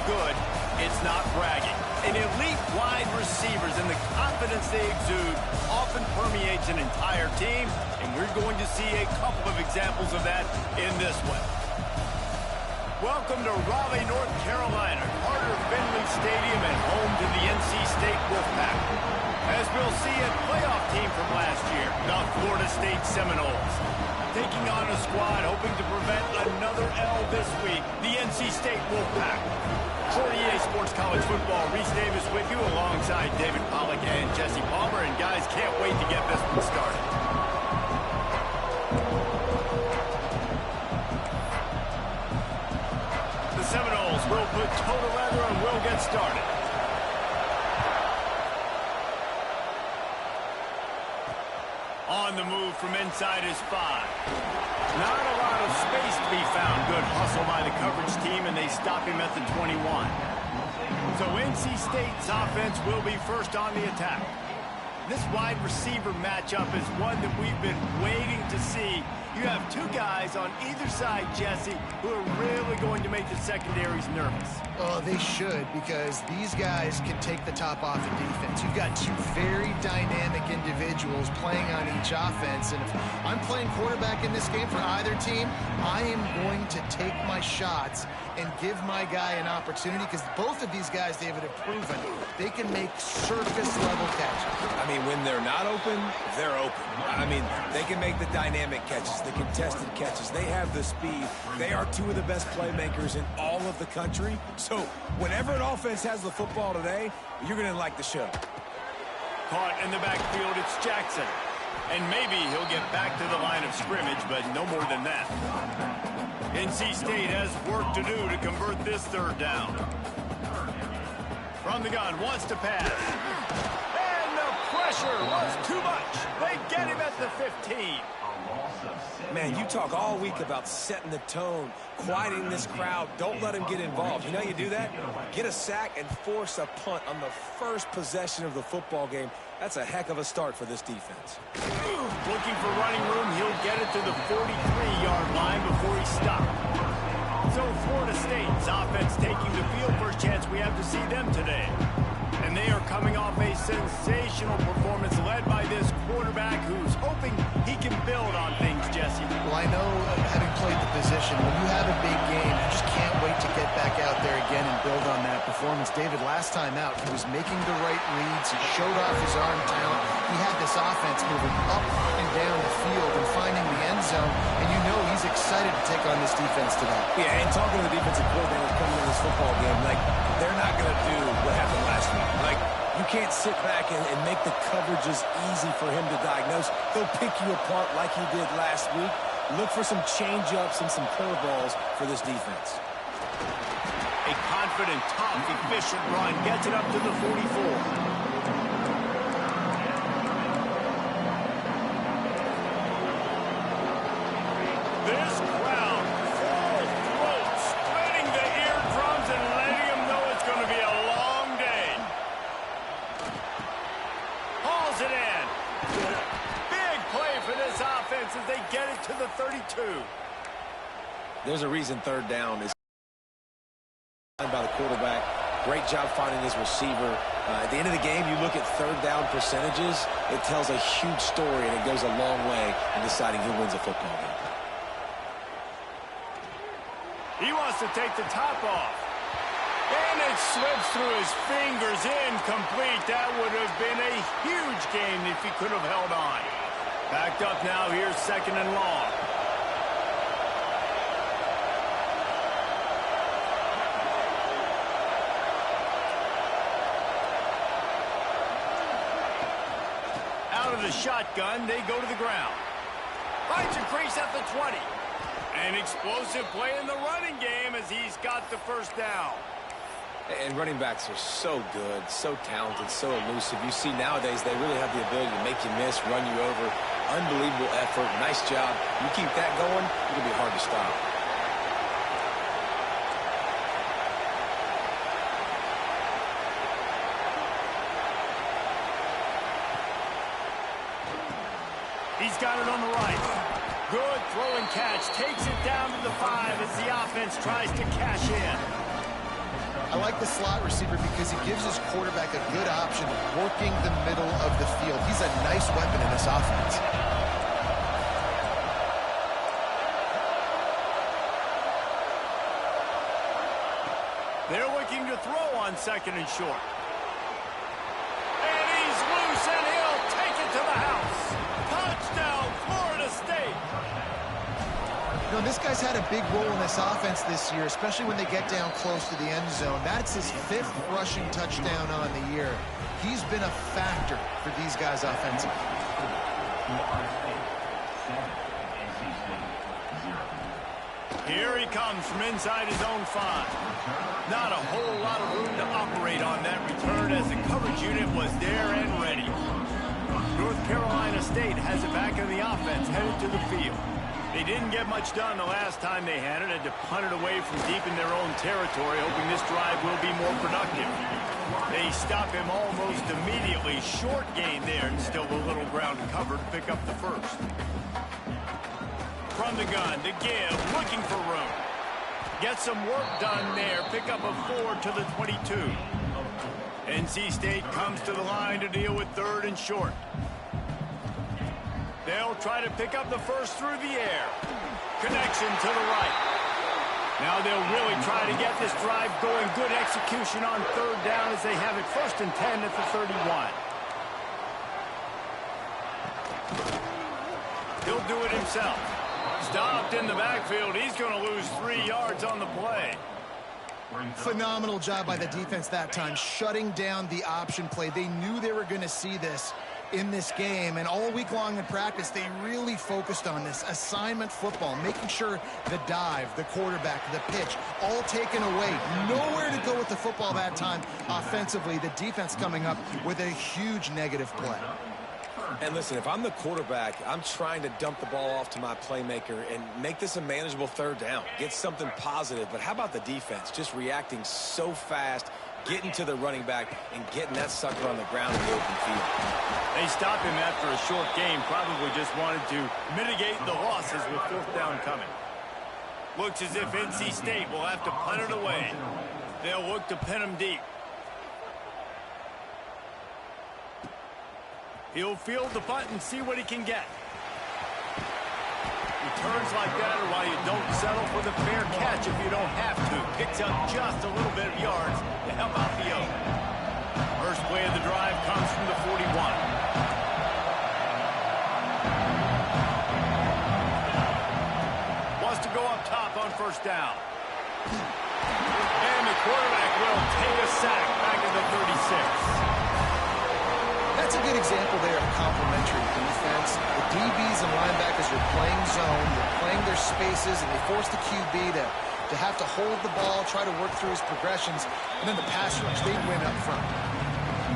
good, it's not bragging. An elite wide receivers and the confidence they exude often permeates an entire team, and we're going to see a couple of examples of that in this one. Welcome to Raleigh, North Carolina, Carter Finley Stadium and home to the NC State Wolfpack. As we'll see, a playoff team from last year, the Florida State Seminoles. Taking on a squad hoping to prevent another L this week, the NC State Wolfpack. For EA Sports College Football, Reese Davis with you alongside David Pollack and Jesse Palmer. And guys, can't wait to get this one started. The Seminoles will put toe to leather and will get started. On the move from inside his 5. Not a lot of space to be found. Good hustle by the coverage team, and they stop him at the 21. So NC State's offense will be first on the attack. This wide receiver matchup is one that we've been waiting to see. You have two guys on either side, Jesse, who are really going to make the secondaries nervous. Oh, they should, because these guys can take the top off of defense. You've got two very dynamic individuals playing on each offense, and if I'm playing quarterback in this game for either team, I am going to take my shots and give my guy an opportunity, because both of these guys, David, have proven they can make circus-level catches. I mean, when they're not open, they're open. I mean, they can make the dynamic catches, the contested catches. They have the speed. They are two of the best playmakers in all of the country. So whenever an offense has the football today, you're going to like the show. Caught in the backfield, it's Jackson. And maybe he'll get back to the line of scrimmage, but no more than that. NC State has work to do to convert this third down. From the gun, wants to pass. And the pressure was too much. They get him at the 15. Man, you talk all week about setting the tone, quieting this crowd. Don't let them get involved. You know how you do that? Get a sack and force a punt on the first possession of the football game. That's a heck of a start for this defense. Looking for running room. He'll get it to the 43-yard line before he stopped. So Florida State's offense taking the field. First chance we have to see them today. And they are coming off a sensational performance led by this quarterback who's hoping he can build on things, Jesse. Well, I know, having played the position, when you have a big game, you just can't wait to get back out there again and build on that performance. David, last time out, he was making the right reads. He showed off his arm talent. He had this offense moving up and down the field and finding the end zone. And you know he's excited to take on this defense today. Yeah, and talking to the defensive coordinator coming in this football game, like, they're not going to do what happened last week. Like, you can't sit back and make the coverages easy for him to diagnose. He'll pick you apart like he did last week. Look for some change-ups and some curveballs for this defense. A confident, tough, efficient run gets it up to the 44. This crowd, full throat, splitting the eardrums and letting them know it's going to be a long day. Hauls it in. Big play for this offense as they get it to the 32. There's a reason third down is by the quarterback. Great job finding his receiver. At the end of the game, you look at third down percentages. It tells a huge story, and it goes a long way in deciding who wins a football game. He wants to take the top off. And it slips through his fingers, incomplete. That would have been a huge gain if he could have held on. Backed up now, here's second and long. Out of the shotgun, they go to the ground. Finds a crease at the 20. An explosive play in the running game as he's got the first down. And running backs are so good, so talented, so elusive. You see nowadays they really have the ability to make you miss, run you over. Unbelievable effort. Nice job. You keep that going, it'll be hard to stop. He's got it on the right. Good throw and catch. Takes it down to the 5 as the offense tries to cash in. I like the slot receiver because he gives his quarterback a good option working the middle of the field. He's a nice weapon in this offense. They're looking to throw on 2nd and short. And he's loose, and he'll take it to the house. Touchdown, Florida State. You know, this guy's had a big role in this offense this year, especially when they get down close to the end zone. That's his 5th rushing touchdown on the year. He's been a factor for these guys offensively. Here he comes from inside his own 5. Not a whole lot of room to operate on that return as the coverage unit was there and ready. North Carolina State has it back in the offense, headed to the field. They didn't get much done the last time they had it, had to punt it away from deep in their own territory, hoping this drive will be more productive. They stop him almost immediately. Short gain there, and still a little ground to cover to pick up the first. From the gun, to give, looking for room. Get some work done there, pick up a 4 to the 22. NC State comes to the line to deal with 3rd and short. They'll try to pick up the first through the air. Connection to the right. Now they'll really try to get this drive going. Good execution on 3rd down as they have it 1st and 10 at the 31. He'll do it himself. Stopped in the backfield. He's going to lose 3 yards on the play. Phenomenal job by the defense that time, shutting down the option play. They knew they were going to see this in this game, and all week long in practice, they really focused on this assignment football, making sure the dive, the quarterback, the pitch, all taken away. Nowhere to go with the football that time offensively. The defense coming up with a huge negative play. And listen, if I'm the quarterback, I'm trying to dump the ball off to my playmaker and make this a manageable 3rd down. Get something positive. But how about the defense? Just reacting so fast, getting to the running back, and getting that sucker on the ground in the open field. They stopped him after a short game. Probably just wanted to mitigate the losses with 4th down coming. Looks as if NC State will have to punt it away. They'll look to pin him deep. He'll field the punt and see what he can get. Returns like that are why you don't settle for the fair catch if you don't have to. Picks up just a little bit of yards to help out the oath. First play of the drive comes from the 41. Wants to go up top on 1st down. And the quarterback will take a sack back at the 36. That's a good example there of complementary defense. The DBs and linebackers are playing zone, they're playing their spaces, and they force the QB to have to hold the ball, try to work through his progressions, and then the pass rush, they win up front.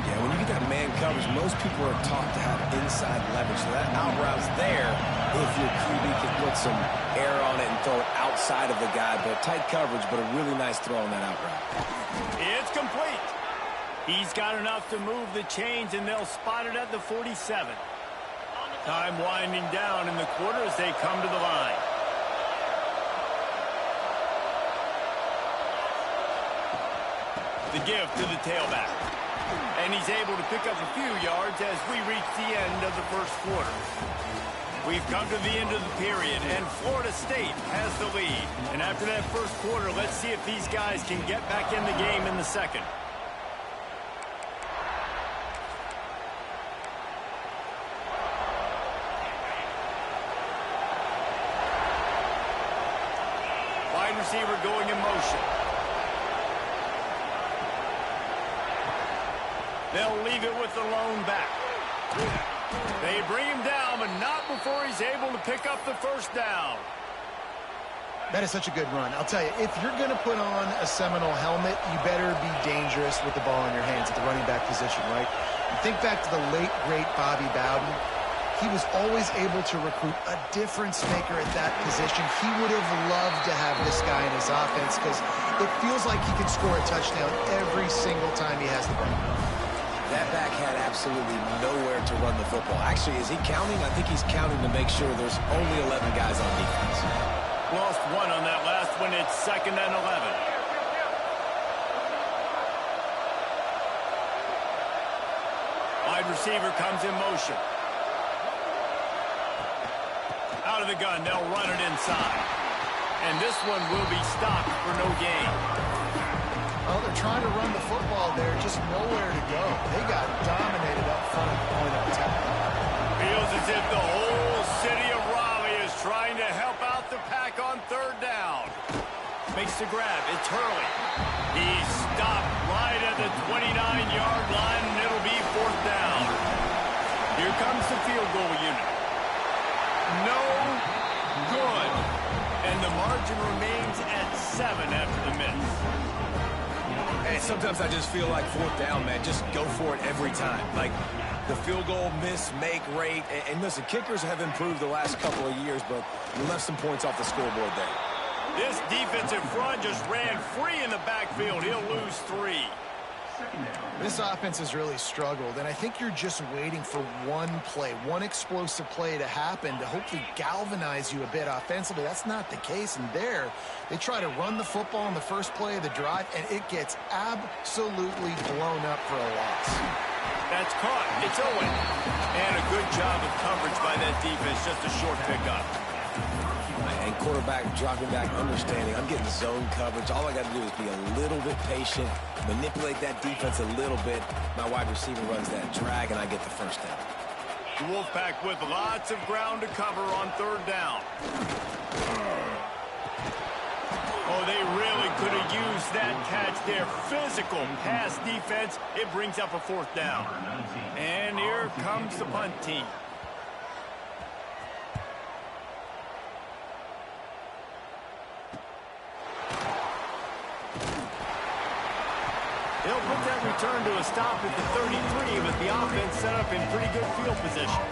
Yeah, when you get that man coverage, most people are taught to have inside leverage. So that out route's there if your QB can put some air on it and throw it outside of the guy. But tight coverage, but a really nice throw on that out route. It's complete. He's got enough to move the chains, and they'll spot it at the 47. Time winding down in the quarter as they come to the line. The give to the tailback. And he's able to pick up a few yards as we reach the end of the 1st quarter. We've come to the end of the period, and Florida State has the lead. And after that 1st quarter, let's see if these guys can get back in the game in the 2nd. Wide receiver going in motion. They'll leave it with the lone back. They bring him down, but not before he's able to pick up the 1st down. That is such a good run. I'll tell you, if you're going to put on a Seminole helmet, you better be dangerous with the ball in your hands at the running back position, right? You think back to the late, great Bobby Bowden. He was always able to recruit a difference maker at that position. He would have loved to have this guy in his offense because it feels like he can score a touchdown every single time he has the ball. That back had absolutely nowhere to run the football. Actually, is he counting? I think he's counting to make sure there's only 11 guys on defense. Lost one on that last one. It's 2nd and 11. wide receiver comes in motion. Out of the gun, they'll run it inside. And this one will be stopped for no gain. Well, they're trying to run the football there, just nowhere to go. They got dominated up front at the point of attack. Feels as if the whole city of Raleigh is trying to help out the pack on third down. Makes the grab. It's Hurley. He's stopped right at the 29-yard line, and it'll be fourth down. Here comes the field goal unit. No good. And the margin remains at 7 after the miss. Hey, sometimes I just feel like fourth down, man. Just go for it every time. Like the field goal miss-make rate. And listen, kickers have improved the last couple of years, but you left some points off the scoreboard there. This defensive front just ran free in the backfield. He'll lose 3. This offense has really struggled, and I think you're just waiting for one play, one explosive play to happen to hopefully galvanize you a bit offensively. That's not the case, and there, they try to run the football in the first play of the drive, and it gets absolutely blown up for a loss. That's caught. It's Owen. And a good job of coverage by that defense, just a short pickup. And quarterback dropping back, understanding I'm getting zone coverage. All I got to do is be a little bit patient, manipulate that defense a little bit. My wide receiver runs that drag, and I get the first down. The Wolfpack with lots of ground to cover on third down. Oh, they really could have used that catch there. Physical pass defense. It brings up a fourth down. And here comes the punt team. They'll put that return to a stop at the 33, but the offense set up in pretty good field position.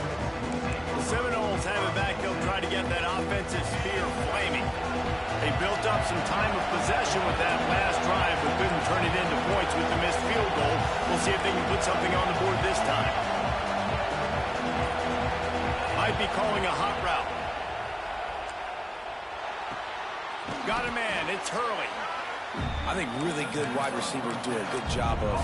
The Seminoles have it back. They'll try to get that offensive spear flaming. They built up some time of possession with that last drive, but couldn't turn it into points with the missed field goal. We'll see if they can put something on the board this time. Might be calling a hot route. Got a man. It's Hurley. I think really good wide receivers do a good job of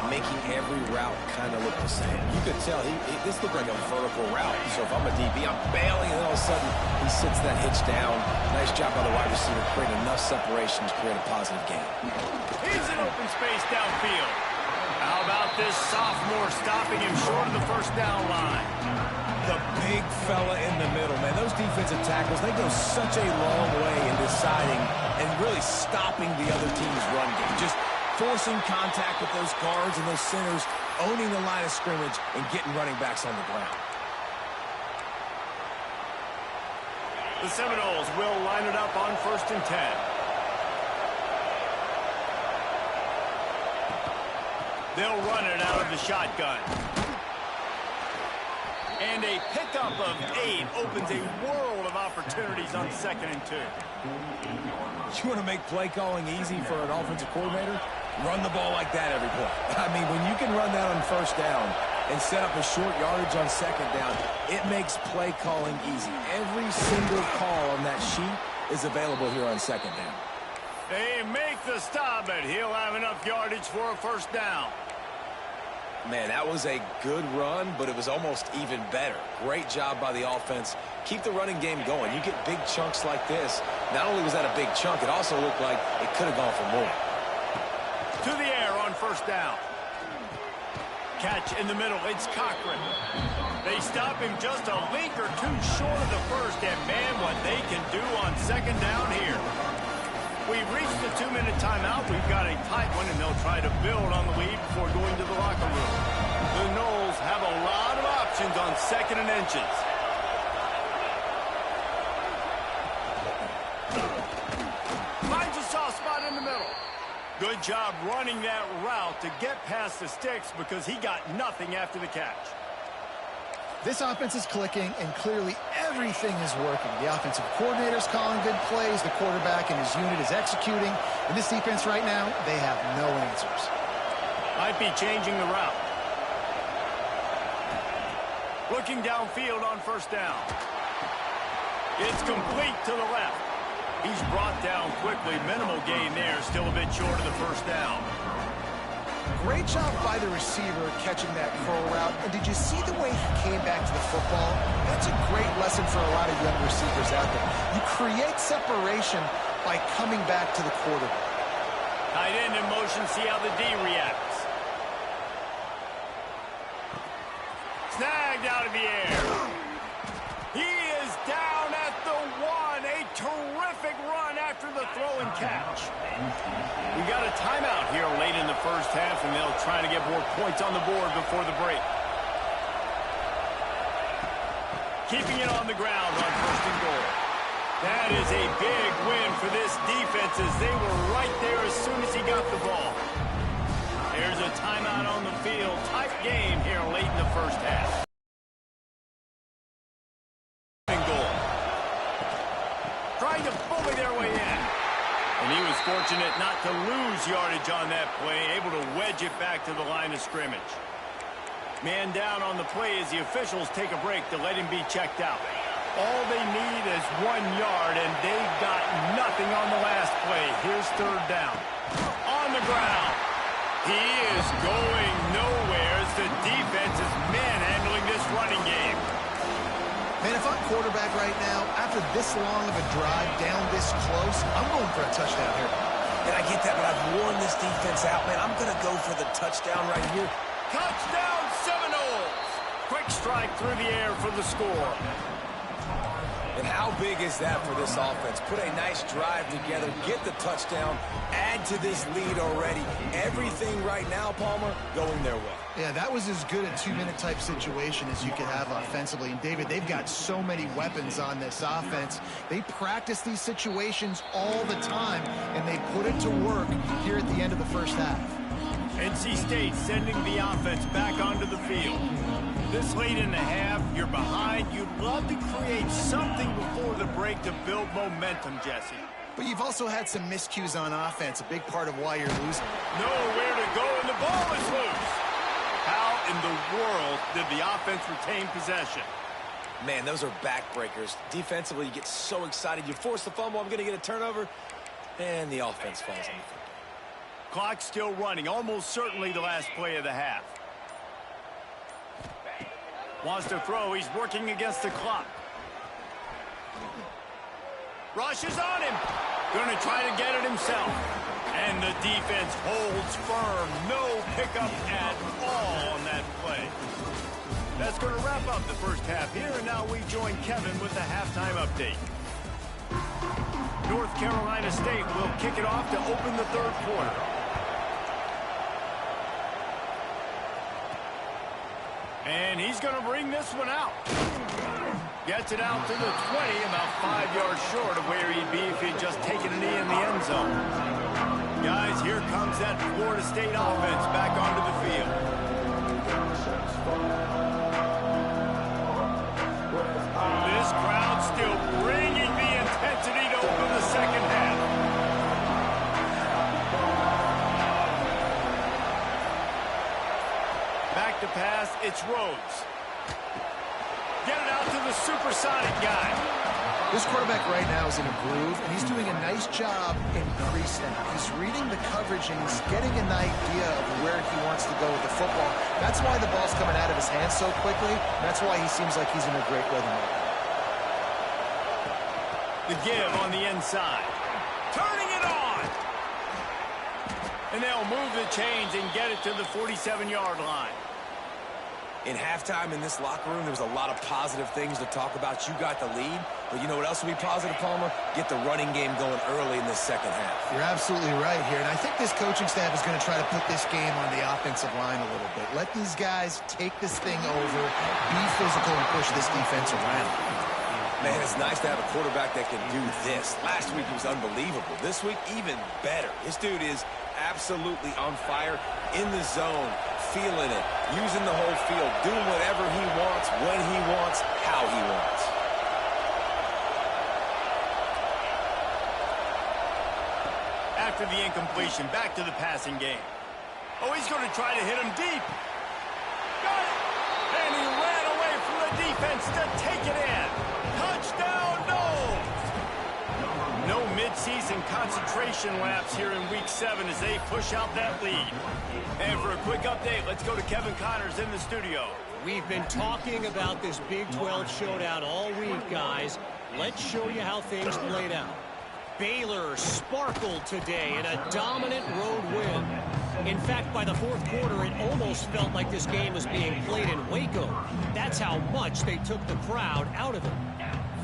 making every route kind of look the same. You could tell this looked like a vertical route. So if I'm a DB, I'm bailing, and all of a sudden he sits that hitch down. Nice job by the wide receiver, creating enough separation to create a positive gain. He's in open space downfield. How about this sophomore stopping him short of the first down line? The big fella in the middle, man. Those defensive tackles, they go such a long way in deciding and really stopping the other team's run game. Just forcing contact with those guards and those centers, owning the line of scrimmage, and getting running backs on the ground. The Seminoles will line it up on 1st and 10. They'll run it out of the shotgun. And a pickup of 8 opens a world of opportunities on 2nd and 2. You want to make play calling easy for an offensive coordinator? Run the ball like that every play. I mean, when you can run that on first down and set up a short yardage on second down, it makes play calling easy. Every single call on that sheet is available here on second down. They make the stop, but he'll have enough yardage for a first down. Man, that was a good run, but it was almost even better. Great job by the offense. Keep the running game going. You get big chunks like this. Not only was that a big chunk, it also looked like it could have gone for more. To the air on first down. Catch in the middle. It's Cochran. They stop him just a link or two short of the first, and man, what they can do on second down here. We've reached the 2-minute timeout. We've got a tight one, and they'll try to build on the lead before going to the locker room. The Noles have a lot of options on 2nd and inches. Finds a soft spot in the middle. Good job running that route to get past the sticks because he got nothing after the catch. This offense is clicking, and clearly everything is working. The offensive coordinator's calling good plays. The quarterback and his unit is executing. And this defense right now, they have no answers. Might be changing the route. Looking downfield on first down. It's complete to the left. He's brought down quickly. Minimal gain there. Still a bit short of the first down. Great job by the receiver catching that curl route. And did you see the way he came back to the football? That's a great lesson for a lot of young receivers out there. You create separation by coming back to the quarterback. Tight end in motion, see how the D reacts. Snagged out of the air. He is down at the 1. A terrific run after the throw and catch. We got a timeout here late in the first half, and they'll try to get more points on the board before the break. Keeping it on the ground on 1st and goal. That is a big win for this defense as they were right there as soon as he got the ball. There's a timeout on the field. Tight game here late in the first half. Goal. Trying to bully their way in. And he was fortunate not to lose yardage on that play, able to wedge it back to the line of scrimmage. Man down on the play as the officials take a break to let him be checked out. All they need is 1 yard, and they've got nothing on the last play. Here's 3rd down. On the ground. He is going nowhere as the defense is manhandling this running game. Man, if I'm quarterback right now, after this long of a drive down this close, I'm going for a touchdown here. And I get that, but I've worn this defense out, man. I'm going to go for the touchdown right here. Touchdown Seminoles! Quick strike through the air for the score. And how big is that for this offense? Put a nice drive together, get the touchdown, add to this lead already. Everything right now, Palmer, going their way. Yeah, that was as good a 2-minute type situation as you could have offensively. And, David, they've got so many weapons on this offense. They practice these situations all the time, and they put it to work here at the end of the first half. NC State sending the offense back onto the field. This late in the half, you're behind. You'd love to create something before the break to build momentum, Jesse. But you've also had some miscues on offense, a big part of why you're losing. Nowhere to go, and the ball is loose. How in the world did the offense retain possession? Man, those are backbreakers. Defensively, you get so excited. You force the fumble, I'm going to get a turnover, and the offense falls on the field. Clock still running, almost certainly the last play of the half. Wants to throw, he's working against the clock. Rushes on him. Going to try to get it himself. And the defense holds firm. No pickup at all on that play. That's going to wrap up the first half here, and now we join Kevin with the halftime update. North Carolina State will kick it off to open the 3rd quarter. And he's going to bring this one out. Gets it out to the 20, about 5 yards short of where he'd be if he'd just taken a knee in the end zone. Guys, here comes that Florida State offense back onto the field. This crowd still bringing the intensity to open the second half. Back to pass, it's Rhodes. Get it out to the supersonic guy. This quarterback right now is in a groove, and he's doing a nice job in pre-snap. He's reading the coverage, and he's getting an idea of where he wants to go with the football. That's why the ball's coming out of his hands so quickly. That's why he seems like he's in a great rhythm right now. The give on the inside. Turning it on. And they'll move the chains and get it to the 47-yard line. In halftime in this locker room, there was a lot of positive things to talk about. You got the lead, but you know what else will be positive, Palmer? Get the running game going early in this second half. You're absolutely right here, and I think this coaching staff is going to try to put this game on the offensive line a little bit. Let these guys take this thing over, be physical, and push this defense around. Man, it's nice to have a quarterback that can do this. Last week he was unbelievable. This week, even better. This dude is absolutely on fire, in the zone, feeling it, using the whole field, doing whatever he wants, when he wants, how he wants. After the incompletion, back to the passing game. Oh, he's going to try to hit him deep. Got it! And he ran away from the defense to take it in. Touchdown, Noles! No preseason concentration laps here in Week 7 as they push out that lead. And for a quick update, let's go to Kevin Connors in the studio. We've been talking about this Big 12 showdown all week, guys. Let's show you how things played out. Baylor sparkled today in a dominant road win. In fact, by the fourth quarter, it almost felt like this game was being played in Waco. That's how much they took the crowd out of it.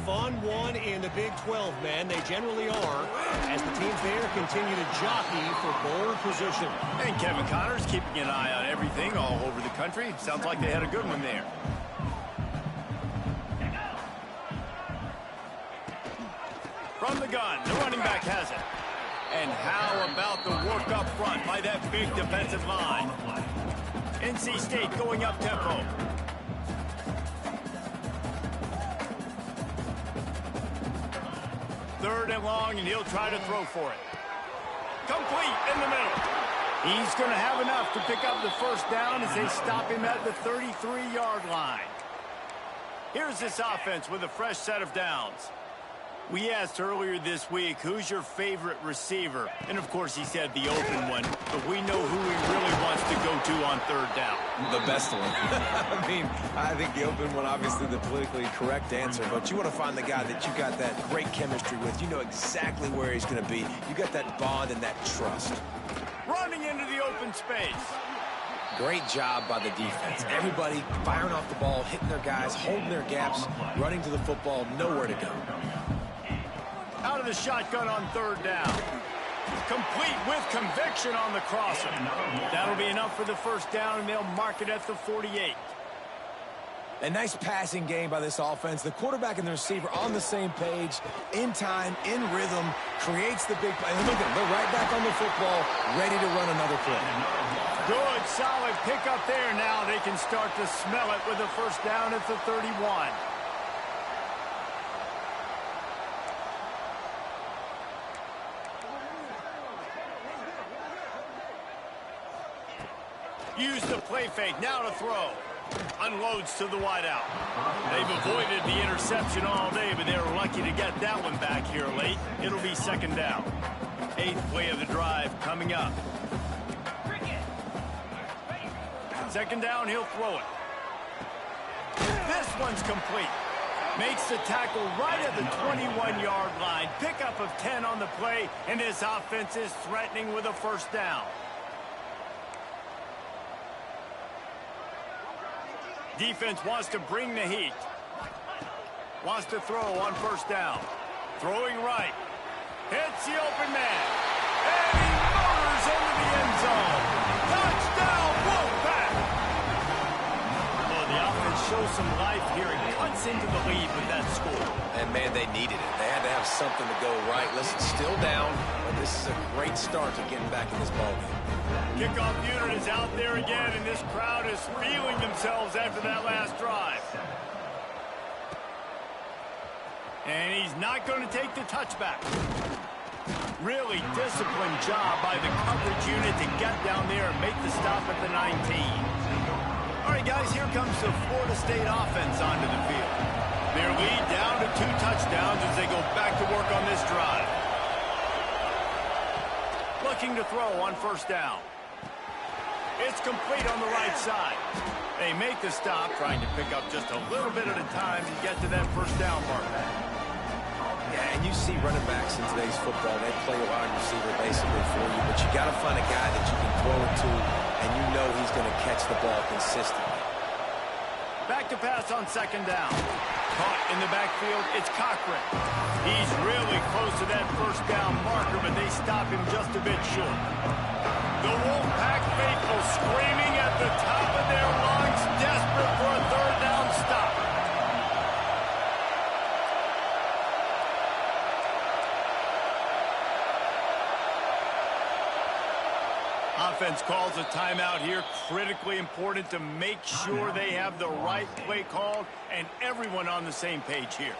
Fun one in the Big 12, man. They generally are, as the teams there continue to jockey for bowl position. And Kevin Connors keeping an eye on everything all over the country. Sounds like they had a good one there. From the gun, the running back has it. And how about the work up front by that big defensive line? NC State going up tempo. Third and long, and he'll try to throw for it. Complete in the middle. He's going to have enough to pick up the first down as they stop him at the 33-yard line. Here's this offense with a fresh set of downs. We asked earlier this week, who's your favorite receiver? And, of course, he said the open one, but we know who he really wants to go to on third down. The best one. I think the open one, obviously the politically correct answer, but you want to find the guy that you got that great chemistry with. You know exactly where he's going to be. You got that bond and that trust. Running into the open space. Great job by the defense. Everybody firing off the ball, hitting their guys, holding their gaps, running to the football, nowhere to go. Out of the shotgun on third down. Complete with conviction on the crosser. That'll be enough for the first down, and they'll mark it at the 48. A nice passing game by this offense. The quarterback and the receiver on the same page, in time, in rhythm, creates the big play. And look at them, they're right back on the football, ready to run another play. Good, solid pickup there. Now they can start to smell it with a first down at the 31. Use the play fake, now to throw. Unloads to the wideout. They've avoided the interception all day, but they were lucky to get that one back here late. It'll be second down. 8th play of the drive coming up. Second down, he'll throw it. This one's complete. Makes the tackle right at the 21-yard line. Pickup of 10 on the play, and this offense is threatening with a first down. Defense wants to bring the heat. Wants to throw on first down. Throwing right. Hits the open man. And he motors into the end zone. Touchdown, Wolfpack! Oh, the offense shows some life here and cuts into the lead with that score. And, man, they needed it. They had to have something to go right. Listen, still down, but this is a great start to getting back in this ballgame. Kickoff unit is out there again, and this crowd is feeling themselves after that last drive. And he's not going to take the touchback. Really disciplined job by the coverage unit to get down there and make the stop at the 19. All right, guys, here comes the Florida State offense onto the field. Their lead down to 2 touchdowns as they go back to work on this drive. Looking to throw on first down. It's complete on the right side. They make the stop, trying to pick up just a little bit at a time to get to that first down mark. Yeah, and you see running backs in today's football, they play a wide receiver basically for you, but you got to find a guy that you can throw it to, and you know he's going to catch the ball consistently. Back to pass on second down. Caught in the backfield, it's Cochran. He's really close to that first down marker, but they stop him just a bit short. The Wolfpack faithful screaming at the top of their lungs, desperate for a third down stop. Offense calls a timeout here. Critically important to make sure they have the right play called and everyone on the same page here.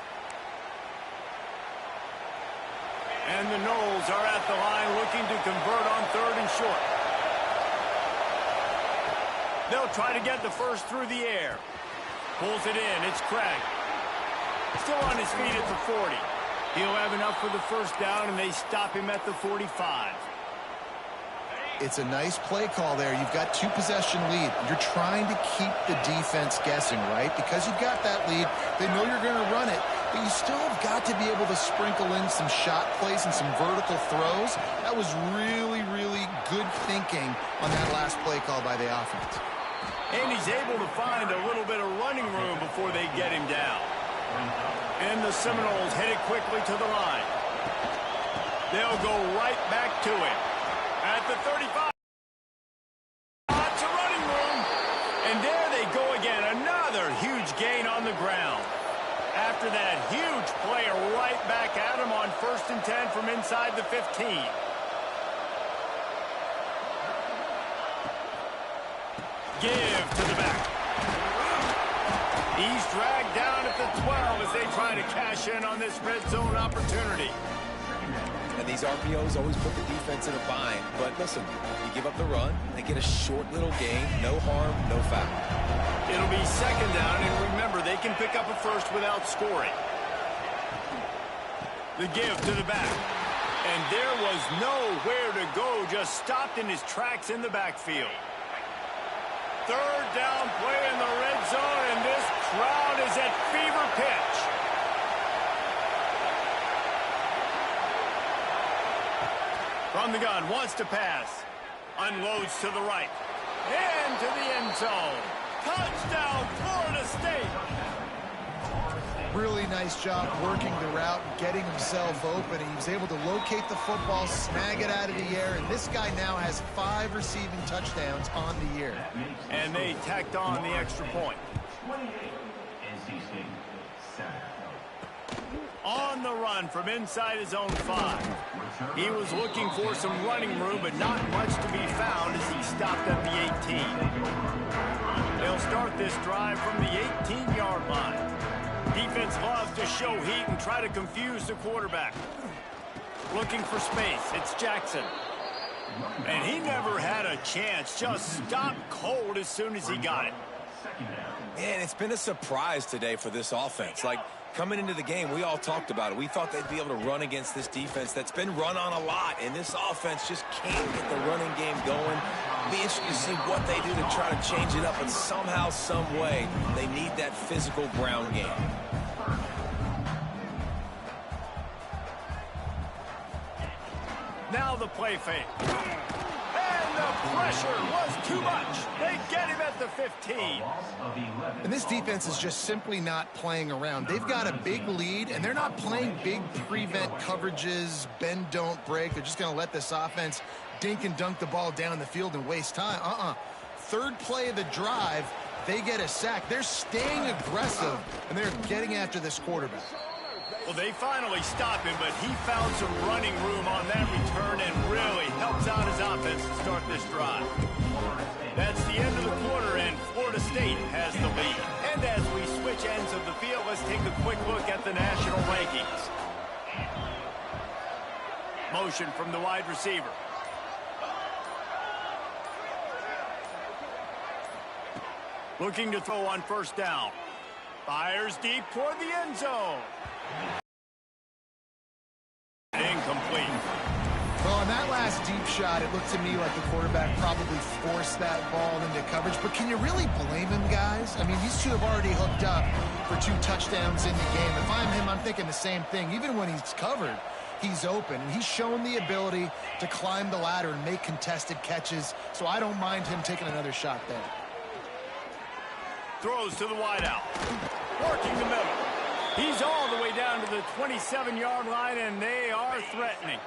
And the Noles are at the line looking to convert on third and short. They'll try to get the first through the air. Pulls it in. It's Craig. Still on his feet at the 40. He'll have enough for the first down, and they stop him at the 45. It's a nice play call there. You've got 2-possession lead. You're trying to keep the defense guessing, right? Because you've got that lead, they know you're going to run it, but you still have got to be able to sprinkle in some shot plays and some vertical throws. That was really, really good thinking on that last play call by the offense. And he's able to find a little bit of running room before they get him down. And the Seminoles headed quickly to the line. They'll go right back to it. At the 35. Lots of running room. And there they go again. Another huge gain on the ground. After that huge play, right back at him on 1st and 10 from inside the 15. Give to the back. He's dragged down at the 12 as they try to cash in on this red zone opportunity. And these RPOs always put the defense in a bind. But listen, you give up the run, they get a short little gain, no harm, no foul. It'll be 2nd down, and remember, they can pick up a first without scoring. The give to the back. And there was nowhere to go, just stopped in his tracks in the backfield. 3rd down play in the red zone, and this crowd is at fever pitch. From the gun, wants to pass. Unloads to the right. And to the end zone. Touchdown, Florida State. Really nice job working the route, getting himself open. He was able to locate the football, snag it out of the air, and this guy now has 5 receiving touchdowns on the year. And they tacked on the extra point. On the run from inside his own 5. He was looking for some running room, but not much to be found as he stopped at the 18. They'll start this drive from the 18-yard line. Defense loves to show heat and try to confuse the quarterback. Looking for space. It's Jackson. And he never had a chance. Just stopped cold as soon as he got it. Man, it's been a surprise today for this offense. Like, coming into the game, we all talked about it. We thought they'd be able to run against this defense that's been run on a lot, and this offense just can't get the running game going. Be interesting to see what they do to try to change it up, but somehow, some way, they need that physical ground game. Now the play fake. And the pressure was too much. They get him at the 15. And this defense is just simply not playing around. They've got a big lead, and they're not playing big prevent coverages, bend, don't break. They're just going to let this offense dink and dunk the ball down the field and waste time. 3rd play of the drive, they get a sack. They're staying aggressive, and they're getting after this quarterback. Well, they finally stop him, but he found some running room on that return and really helps out his offense to start this drive. That's the end of the quarter, and Florida State has the lead. And as we switch ends of the field, let's take a quick look at the national rankings. Motion from the wide receiver. Looking to throw on 1st down. Fires deep toward the end zone. Incomplete. Well, on that last deep shot, it looked to me like the quarterback probably forced that ball into coverage. But can you really blame him, guys? I mean, these two have already hooked up for 2 touchdowns in the game. If I'm him, I'm thinking the same thing. Even when he's covered, he's open. And he's shown the ability to climb the ladder and make contested catches. So I don't mind him taking another shot there. Throws to the wideout. Working the middle. He's all the way down to the 27-yard line, and they are threatening.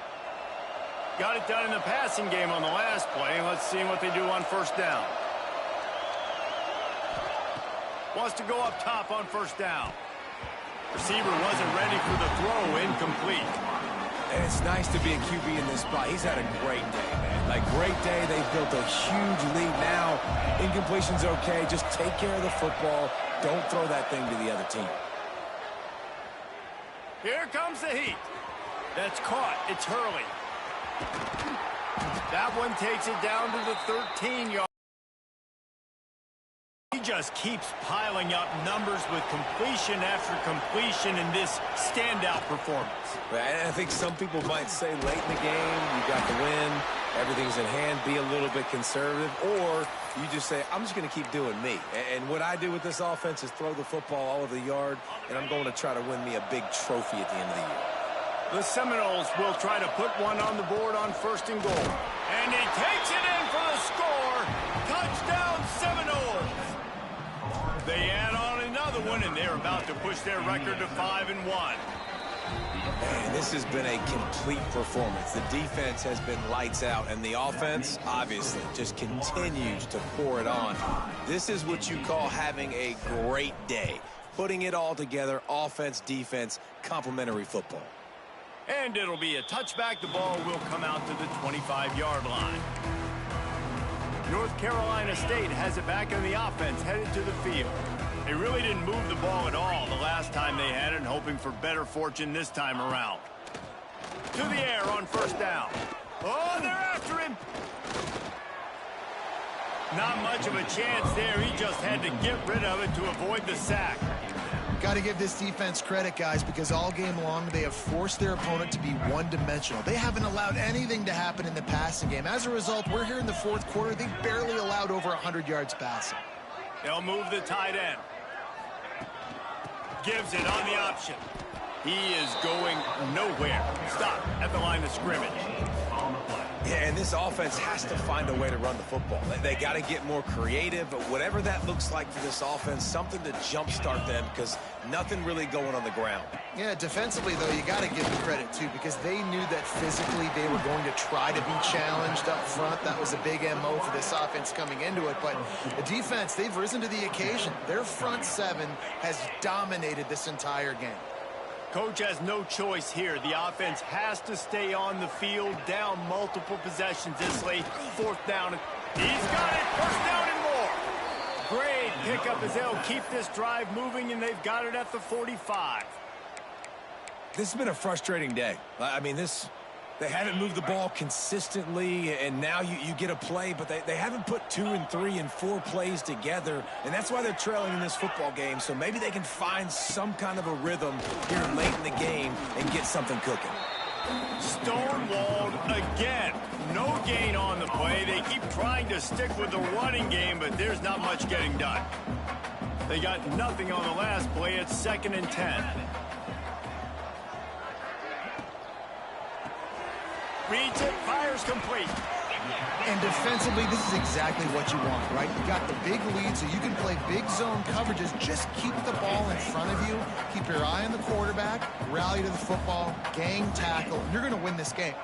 Got it done in the passing game on the last play. Let's see what they do on 1st down. Wants to go up top on 1st down. Receiver wasn't ready for the throw. Incomplete. And it's nice to be a QB in this spot. He's had a great day, man. Like, great day. They've built a huge lead now. Incompletion's okay. Just take care of the football. Don't throw that thing to the other team. Here comes the heat. That's caught. It's Hurley. That one takes it down to the 13-yard. DJ just keeps piling up numbers with completion after completion in this standout performance. And I think some people might say late in the game, you got the win, everything's in hand, be a little bit conservative, or you just say, I'm just going to keep doing me. And what I do with this offense is throw the football all over the yard, and I'm going to try to win me a big trophy at the end of the year. The Seminoles will try to put one on the board on 1st and goal. And he takes it in for the score. Touchdown, Seminoles. They add on another one, and they're about to push their record to 5-1. Man, this has been a complete performance. The defense has been lights out, and the offense, obviously, just continues to pour it on. This is what you call having a great day. Putting it all together, offense, defense, complementary football. And it'll be a touchback. The ball will come out to the 25-yard line. North Carolina State has it back in the offense, headed to the field. They really didn't move the ball at all the last time they had it, hoping for better fortune this time around. To the air on 1st down. Oh, they're after him. Not much of a chance there. He just had to get rid of it to avoid the sack. Got to give this defense credit, guys, because all game long they have forced their opponent to be one-dimensional. They haven't allowed anything to happen in the passing game. As a result, we're here in the 4th quarter. They barely allowed over 100 yards passing. They'll move the tight end. Gives it on the option. He is going nowhere. Stop at the line of scrimmage. Yeah, and this offense has to find a way to run the football. They got to get more creative, but whatever that looks like for this offense, something to jumpstart them because nothing really going on the ground. Yeah, defensively, though, you got to give them credit, too, because they knew that physically they were going to try to be challenged up front. That was a big MO for this offense coming into it. But the defense, they've risen to the occasion. Their front seven has dominated this entire game. Coach has no choice here. The offense has to stay on the field, down multiple possessions this late. 4th down. He's got it. 1st down and more. Great pickup as they'll keep this drive moving, and they've got it at the 45. This has been a frustrating day. I mean, they haven't moved the ball consistently, and now you get a play, but they haven't put 2 and 3 and 4 plays together, and that's why they're trailing in this football game. So maybe they can find some kind of a rhythm here late in the game and get something cooking. Stonewalled again. No gain on the play. They keep trying to stick with the running game, but there's not much getting done. They got nothing on the last play. It's 2nd and 10. Reads it, fires complete. And defensively, this is exactly what you want, right? You got the big lead, so you can play big zone coverages. Just keep the ball in front of you. Keep your eye on the quarterback. Rally to the football. Gang tackle. And you're going to win this game.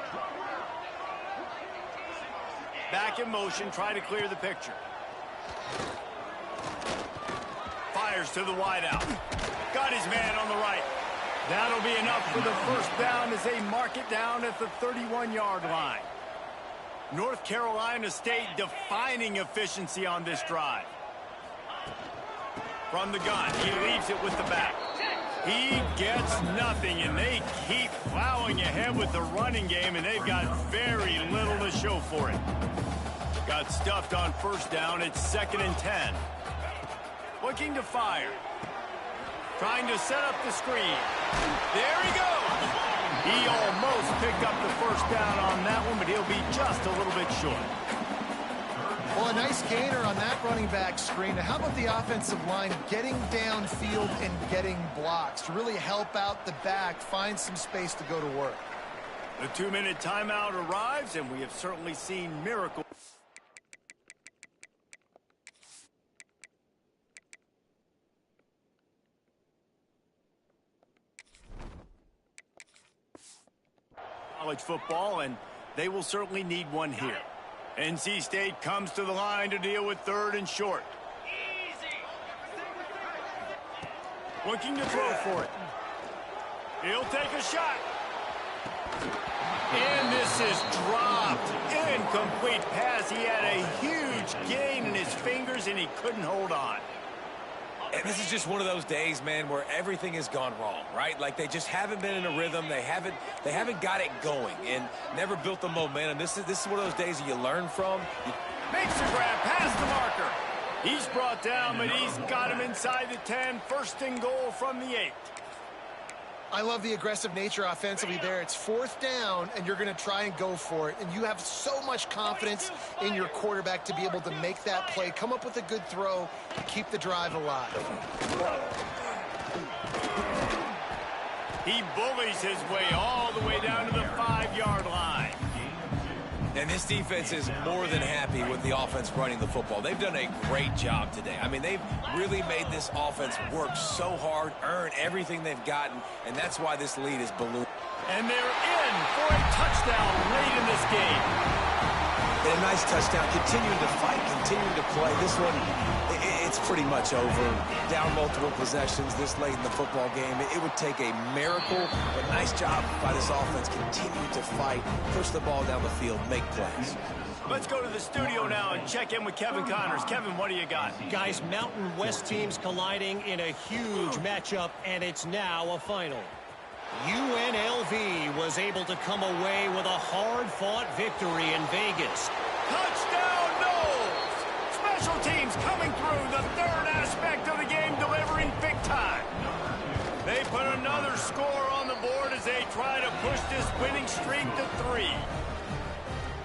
Back in motion, try to clear the picture. Fires to the wideout. Got his man on the right. That'll be enough for the 1st down as they mark it down at the 31-yard line. North Carolina State defining efficiency on this drive. From the gun, he leaves it with the back. He gets nothing, and they keep plowing ahead with the running game, and they've got very little to show for it. Got stuffed on 1st down. It's 2nd and 10. Looking to fire. Trying to set up the screen. There he goes. He almost picked up the 1st down on that one, but he'll be just a little bit short. Well, a nice gainer on that running back screen. Now, how about the offensive line getting downfield and getting blocks to really help out the back, find some space to go to work? The 2-minute timeout arrives, and we have certainly seen miracles. College football, and they will certainly need one here. NC State comes to the line to deal with 3rd and short. Looking to throw for it. He'll take a shot. And this is dropped. Incomplete pass. He had a huge gain in his fingers, and he couldn't hold on. And this is just one of those days, man, where everything has gone wrong, right? Like they just haven't been in a rhythm. They haven't got it going and never built the momentum. This is one of those days that you learn from. Makes the grab past the marker. He's brought down, but he's got him inside the 10. First and goal from the 8. I love the aggressive nature offensively there. It's 4th down, and you're going to try and go for it. And you have so much confidence in your quarterback to be able to make that play, come up with a good throw, keep the drive alive. He bullies his way all the way down to the 5-yard line. And this defense is more than happy with the offense running the football. They've done a great job today. I mean, they've really made this offense work so hard, earn everything they've gotten, and that's why this lead is ballooned. And they're in for a touchdown late in this game. And a nice touchdown, continuing to fight, continuing to play. This one, it's pretty much over. Down multiple possessions this late in the football game. It would take a miracle, but nice job by this offense. Continue to fight, push the ball down the field, make plays. Let's go to the studio now and check in with Kevin Connors. Kevin, what do you got? Guys, Mountain West teams colliding in a huge matchup, and it's now a final. UNLV was able to come away with a hard-fought victory in Vegas. Touchdown, Knowles! Special teams coming through, the third aspect of the game, delivering big time. They put another score on the board as they try to push this winning streak to 3.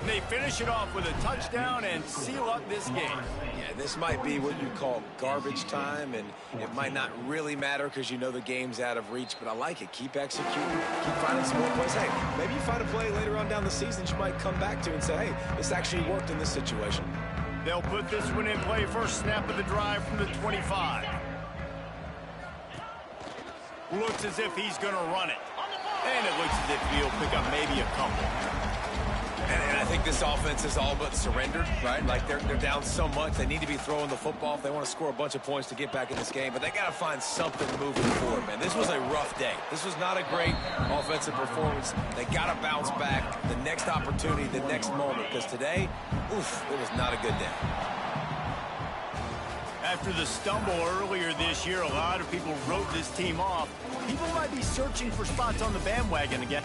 And they finish it off with a touchdown and seal up this game. Yeah, this might be what you call garbage time, and it might not really matter because you know the game's out of reach, but I like it. Keep executing, keep finding some more plays. Hey, maybe you find a play later on down the season you might come back to and say, hey, this actually worked in this situation. They'll put this one in play first snap of the drive from the 25. Looks as if he's going to run it. And it looks as if he'll pick up maybe a couple. And I think this offense is all but surrendered, right? Like they're down so much, they need to be throwing the football if they want to score a bunch of points to get back in this game. But they got to find something moving forward, man. This was a rough day. This was not a great offensive performance. They got to bounce back the next opportunity, the next moment, because today, oof, it was not a good day. After the stumble earlier this year, a lot of people wrote this team off. People might be searching for spots on the bandwagon again.